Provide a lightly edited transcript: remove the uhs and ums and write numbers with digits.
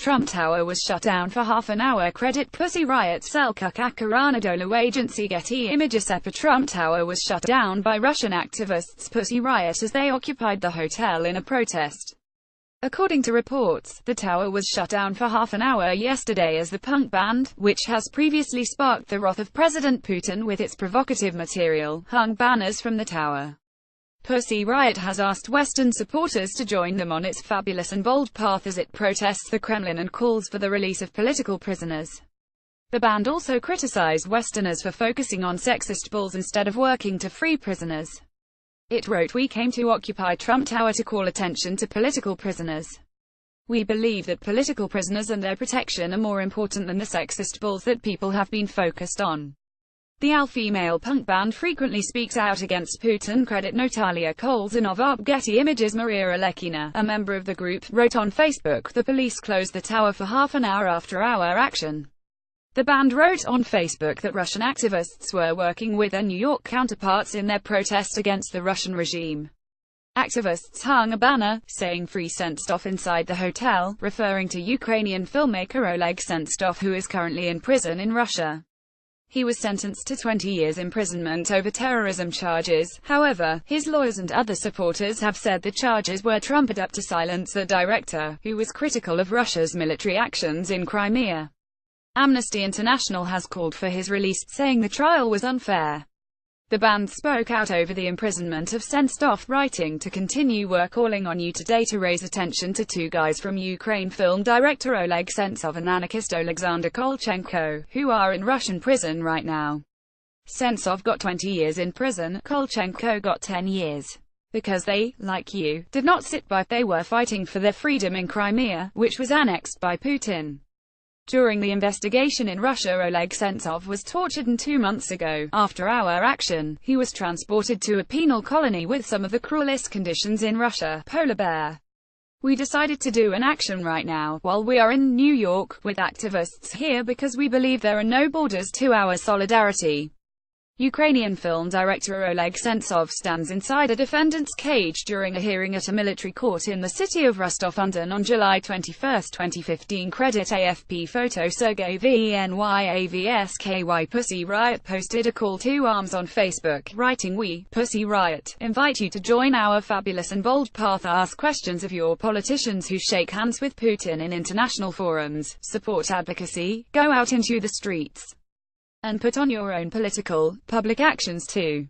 Trump Tower was shut down for half an hour. Credit Pussy Riot, RiotSelcuk, AcarAnadolu, AgencyGetty, ImagesEPA. Trump Tower was shut down by Russian activists Pussy Riot as they occupied the hotel in a protest. According to reports, the tower was shut down for half an hour yesterday as the punk band, which has previously sparked the wrath of President Putin with its provocative material, hung banners from the tower. Pussy Riot has asked Western supporters to join them on its fabulous and bold path as it protests the Kremlin and calls for the release of political prisoners. The band also criticized Westerners for focusing on sexist bulls instead of working to free prisoners. It wrote, "We came to occupy Trump Tower to call attention to political prisoners. We believe that political prisoners and their protection are more important than the sexist bulls that people have been focused on." The all-female punk band frequently speaks out against Putin. Credit NATALIA, KOLESNIKOVAAFPGettyImages. Maria Alekhin, a member of the group, wrote on Facebook, "The police closed the tower for half an hour after our action." The band wrote on Facebook that Russian activists were working with their New York counterparts in their protest against the Russian regime. Activists hung a banner, saying "Free Sentsov" inside the hotel, referring to Ukrainian filmmaker Oleg Sentsov, who is currently in prison in Russia. He was sentenced to 20 years imprisonment over terrorism charges. However, his lawyers and other supporters have said the charges were trumped up to silence the director, who was critical of Russia's military actions in Crimea. Amnesty International has called for his release, saying the trial was unfair. The band spoke out over the imprisonment of Sentsov, writing, "To continue, we're calling on you today to raise attention to two guys from Ukraine, film director Oleg Sentsov and anarchist Alexander Kolchenko, who are in Russian prison right now. Sentsov got 20 years in prison, Kolchenko got 10 years. Because they, like you, did not sit by, they were fighting for their freedom in Crimea, which was annexed by Putin." During the investigation in Russia, Oleg Sentsov was tortured, and 2 months ago, after our action, he was transported to a penal colony with some of the cruelest conditions in Russia, polar bear. We decided to do an action right now, while we are in New York, with activists here because we believe there are no borders to our solidarity. Ukrainian film director Oleg Sentsov stands inside a defendant's cage during a hearing at a military court in the city of Rostov-on-Don on July 21, 2015. Credit AFP photo Sergey Vnyavsky. Pussy Riot posted a call to arms on Facebook, writing, "We, Pussy Riot, invite you to join our fabulous and bold path. Ask questions of your politicians who shake hands with Putin in international forums, support advocacy, go out into the streets, and put on your own political, public actions too.